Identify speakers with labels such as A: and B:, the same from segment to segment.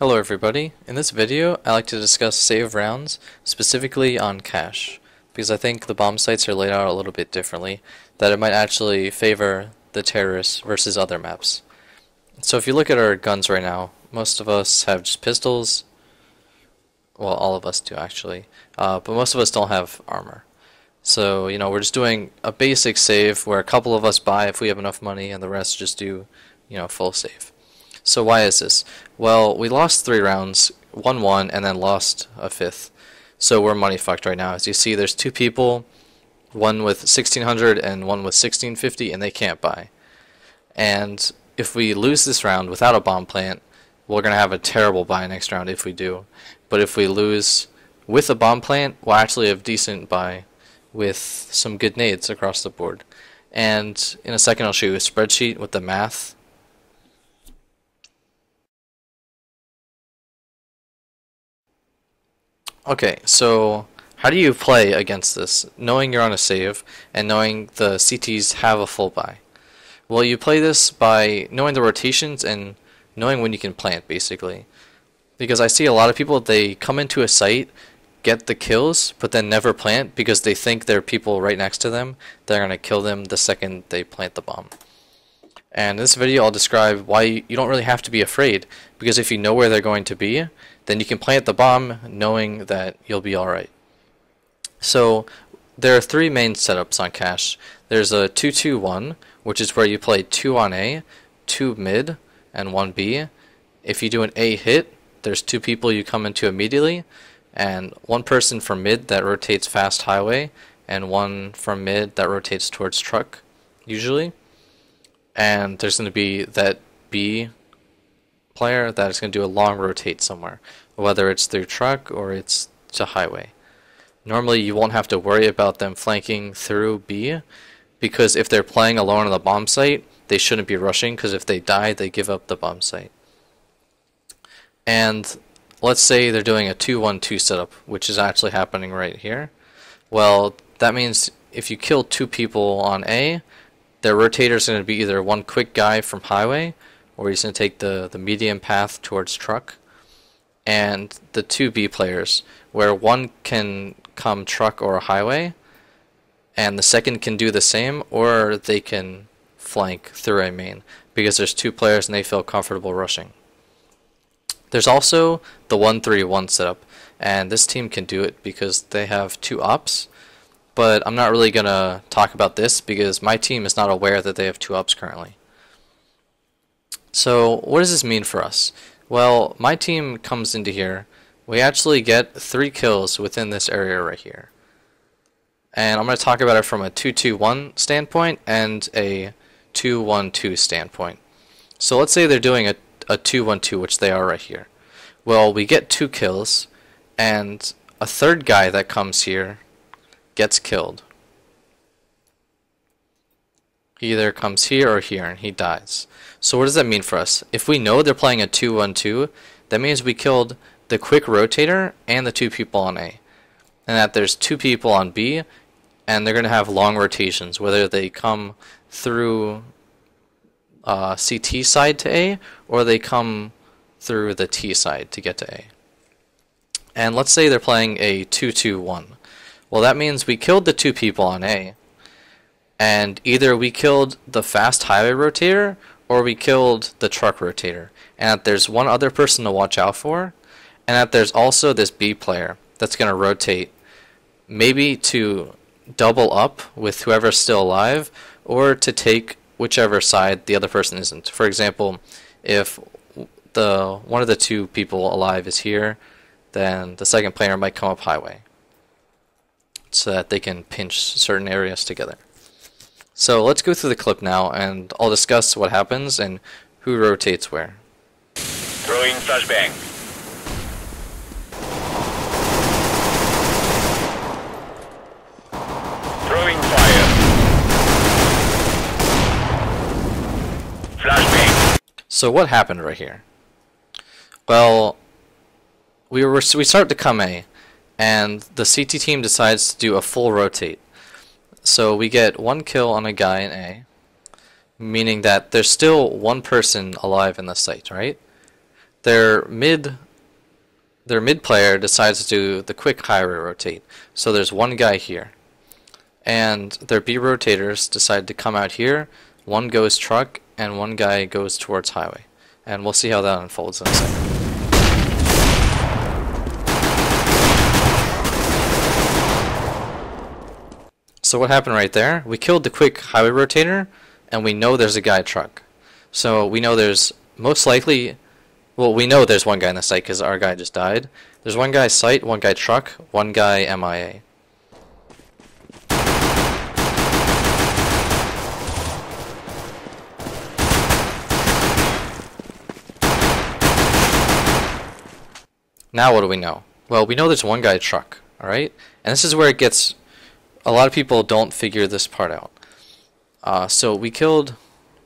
A: Hello everybody. In this video, I like to discuss save rounds, specifically on cache, because I think the bomb sites are laid out a little bit differently, that it might actually favor the terrorists versus other maps. So if you look at our guns right now, most of us have just pistols. Well, all of us do actually, but most of us don't have armor. So, we're just doing a basic save where a couple of us buy if we have enough money and the rest just do, full save. So why is this? Well, we lost 3 rounds, won 1, and then lost a 5th. So we're money fucked right now. As you see, there's 2 people, one with 1600 and one with 1650, and they can't buy. And if we lose this round without a bomb plant, we're going to have a terrible buy next round if we do. But if we lose with a bomb plant, we'll actually have decent buy with some good nades across the board. And in a second I'll show you a spreadsheet with the math. Okay, so how do you play against this, knowing you're on a save and knowing the CTs have a full buy? Well, you play this by knowing the rotations and knowing when you can plant, basically. Because I see a lot of people, they come into a site, get the kills, but then never plant because they think there are people right next to them. They're going to kill them the second they plant the bomb. And in this video I'll describe why you don't really have to be afraid, because if you know where they're going to be, then you can plant the bomb knowing that you'll be alright. So there are 3 main setups on cache. There's a 2-2-1, which is where you play 2 on A, 2 mid, and 1 B. If you do an A hit, there's 2 people you come into immediately, and 1 person from mid that rotates fast highway, and 1 from mid that rotates towards truck, usually. And there's going to be that B player that is going to do a long rotate somewhere, whether it's through truck or it's to highway. Normally you won't have to worry about them flanking through B, because if they're playing alone on the bomb site, they shouldn't be rushing, because if they die, they give up the bomb site. And let's say they're doing a 2-1-2 setup, which is actually happening right here. Well, that means if you kill 2 people on A, their rotator is going to be either one quick guy from highway, or he's going to take the medium path towards truck. And the 2 B players, where one can come truck or highway, and the second can do the same, or they can flank through a main, because there's 2 players and they feel comfortable rushing. There's also the 1-3-1 setup, and this team can do it because they have 2 ops, but I'm not really going to talk about this because my team is not aware that they have 2 ops currently. So what does this mean for us? Well, my team comes into here, we actually get 3 kills within this area right here. And I'm going to talk about it from a 2-2-1 standpoint and a 2-1-2 standpoint. So let's say they're doing a 2-1-2, which they are right here. Well, we get 2 kills, and a 3rd guy that comes here gets killed. He either comes here or here, and he dies. So what does that mean for us? If we know they're playing a 2-1-2, that means we killed the quick rotator and the 2 people on A. And that there's 2 people on B, and they're going to have long rotations, whether they come through CT side to A, or they come through the T side to get to A. And let's say they're playing a 2-2-1. Well, that means we killed the 2 people on A, and either we killed the fast highway rotator, or we killed the truck rotator, and that there's one other person to watch out for, and that there's also this B player that's going to rotate, maybe to double up with whoever's still alive, or to take whichever side the other person isn't. For example, if one of the 2 people alive is here, then the second player might come up highway, so that they can pinch certain areas together. So let's go through the clip now, and I'll discuss what happens and who rotates where.
B: Throwing flashbang. Throwing fire. Flashbang.
A: So what happened right here? Well, we start to come A, and the CT team decides to do a full rotate. So we get 1 kill on a guy in A, meaning that there's still 1 person alive in the site, right? their mid player decides to do the quick highway rotate. So there's one guy here, and their B rotators decide to come out here. One goes truck, and one guy goes towards highway. And we'll see how that unfolds in a second. So what happened right there? We killed the quick highway rotator, and we know there's a guy truck. So we know there's most likely, well, we know there's one guy in the site because our guy just died. There's one guy site, one guy truck, one guy MIA. Now what do we know? Well, we know there's one guy truck, alright? And this is where it gets, a lot of people don't figure this part out. So we killed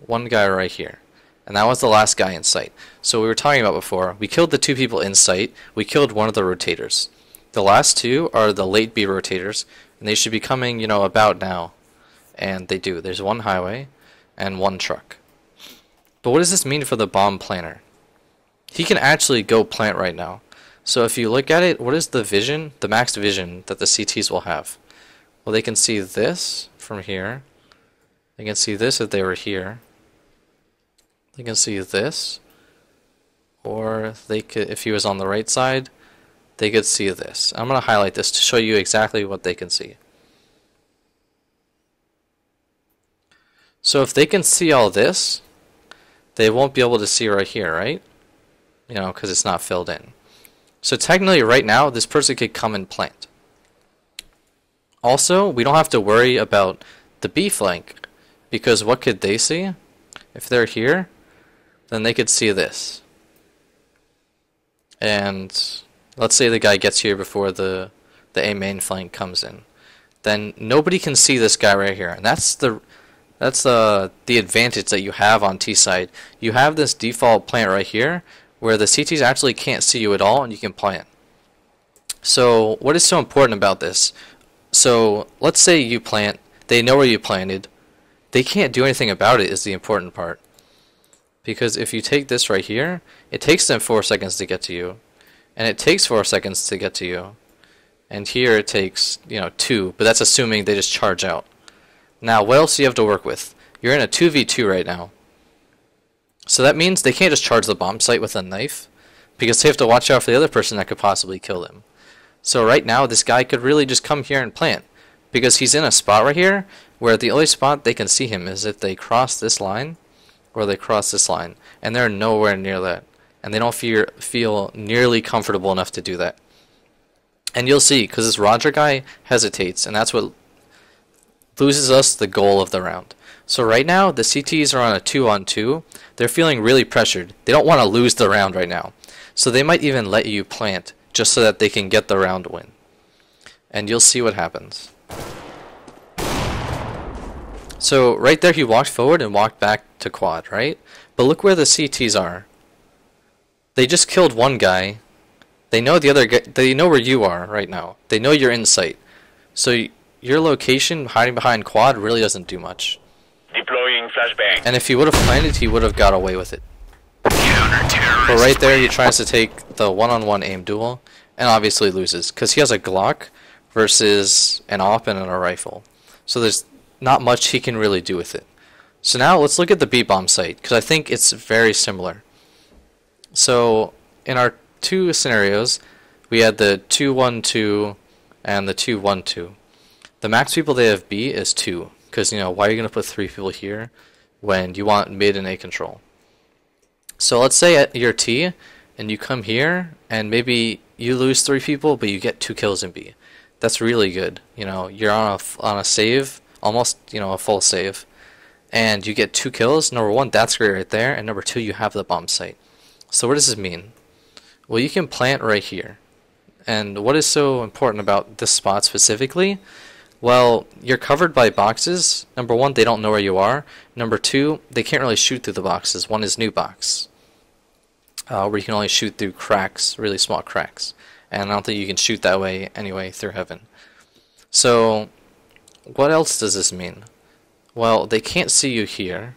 A: one guy right here, and that was the last guy in sight. So we were talking about before, we killed the two people in sight, we killed one of the rotators. The last two are the late B rotators, and they should be coming, you know, about now. And they do. There's one highway and one truck. But what does this mean for the bomb planner? He can actually go plant right now. So if you look at it, what is the vision, the max vision that the CTs will have? Well, they can see this from here. They can see this if they were here. They can see this. Or they could, if he was on the right side, they could see this. I'm going to highlight this to show you exactly what they can see. So if they can see all this, they won't be able to see right here, right? You know, because it's not filled in. So technically right now, this person could come and plant. Also, we don't have to worry about the B flank, because what could they see? If they're here, then they could see this. And let's say the guy gets here before the A main flank comes in. Then nobody can see this guy right here. And that's the advantage that you have on T side. You have this default plant right here, where the CTs actually can't see you at all, and you can plant. So what is so important about this? So let's say you plant, they know where you planted, they can't do anything about it is the important part. Because if you take this right here, it takes them 4 seconds to get to you, and it takes 4 seconds to get to you, and here it takes, you know, 2, but that's assuming they just charge out. Now what else do you have to work with? You're in a 2v2 right now. So that means they can't just charge the bomb site with a knife, because they have to watch out for the other person that could possibly kill them. So right now, this guy could really just come here and plant, because he's in a spot right here where the only spot they can see him is if they cross this line or they cross this line, and they're nowhere near that, and they don't feel nearly comfortable enough to do that. And you'll see, because this Roger guy hesitates, and that's what loses us the goal of the round. So right now, the CTs are on a 2-on-2. They're feeling really pressured. They don't want to lose the round right now. So they might even let you plant just so that they can get the round win. And you'll see what happens. So right there he walked forward and walked back to quad, right? But look where the CTs are. They just killed one guy. They know the other guy, they know where you are right now. They know you're in sight. So your location hiding behind quad really doesn't do much.
B: Deploying flashbang.
A: And if he would have planted, he would have got away with it. But right there, he tries to take the one-on-one aim duel, and obviously loses, because he has a Glock versus an AWP and a rifle. So there's not much he can really do with it. So now let's look at the B-bomb site, because I think it's very similar. So in our two scenarios, we had the 2-1-2 and the 2-1-2. The max people they have B is 2. Because, you know, why are you going to put 3 people here when you want mid and A control? So let's say at your T, and you come here, and maybe you lose 3 people, but you get 2 kills in B. That's really good. You know, you're on a save, almost, you know, a full save, and you get 2 kills. Number 1, that's great right there, and number 2, you have the bomb site. So what does this mean? Well, you can plant right here. And what is so important about this spot specifically? Well, you're covered by boxes. Number 1, they don't know where you are. Number 2, they can't really shoot through the boxes. One is new box, where you can only shoot through cracks, really small cracks. And I don't think you can shoot that way anyway through heaven. So, what else does this mean? Well, they can't see you here.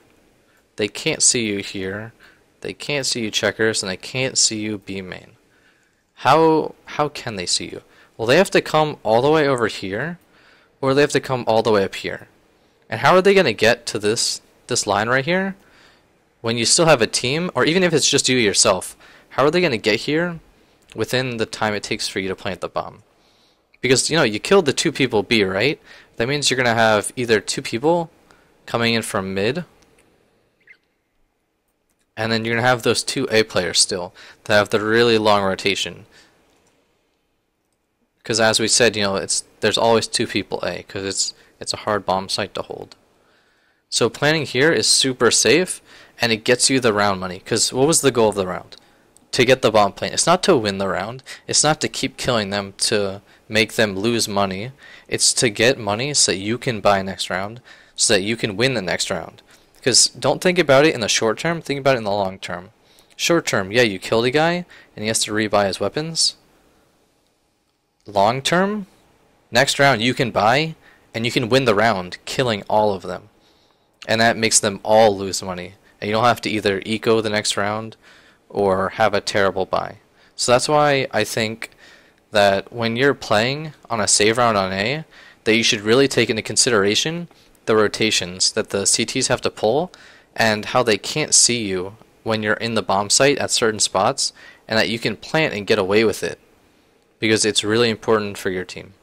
A: They can't see you here. They can't see you checkers, and they can't see you B main. How can they see you? Well, they have to come all the way over here, or they have to come all the way up here. And how are they going to get to this line right here when you still have a team, or even if it's just you yourself? How are they going to get here within the time it takes for you to plant the bomb? Because, you know, you killed the 2 people B, right? That means you're going to have either 2 people coming in from mid, and then you're going to have those 2 A players still that have the really long rotation. Because as we said, you know, there's always 2 people A, because it's a hard bomb site to hold. So planning here is super safe, and it gets you the round money. Because what was the goal of the round? To get the bomb plant. It's not to win the round. It's not to keep killing them to make them lose money. It's to get money so that you can buy next round, so that you can win the next round. Because don't think about it in the short term, think about it in the long term. Short term, yeah, you killed a guy, and he has to rebuy his weapons. Long term, next round you can buy, and you can win the round, killing all of them. And that makes them all lose money. And you don't have to either eco the next round, or have a terrible buy. So that's why I think that when you're playing on a save round on A, that you should really take into consideration the rotations that the CTs have to pull, and how they can't see you when you're in the bomb site at certain spots, and that you can plant and get away with it, because it's really important for your team.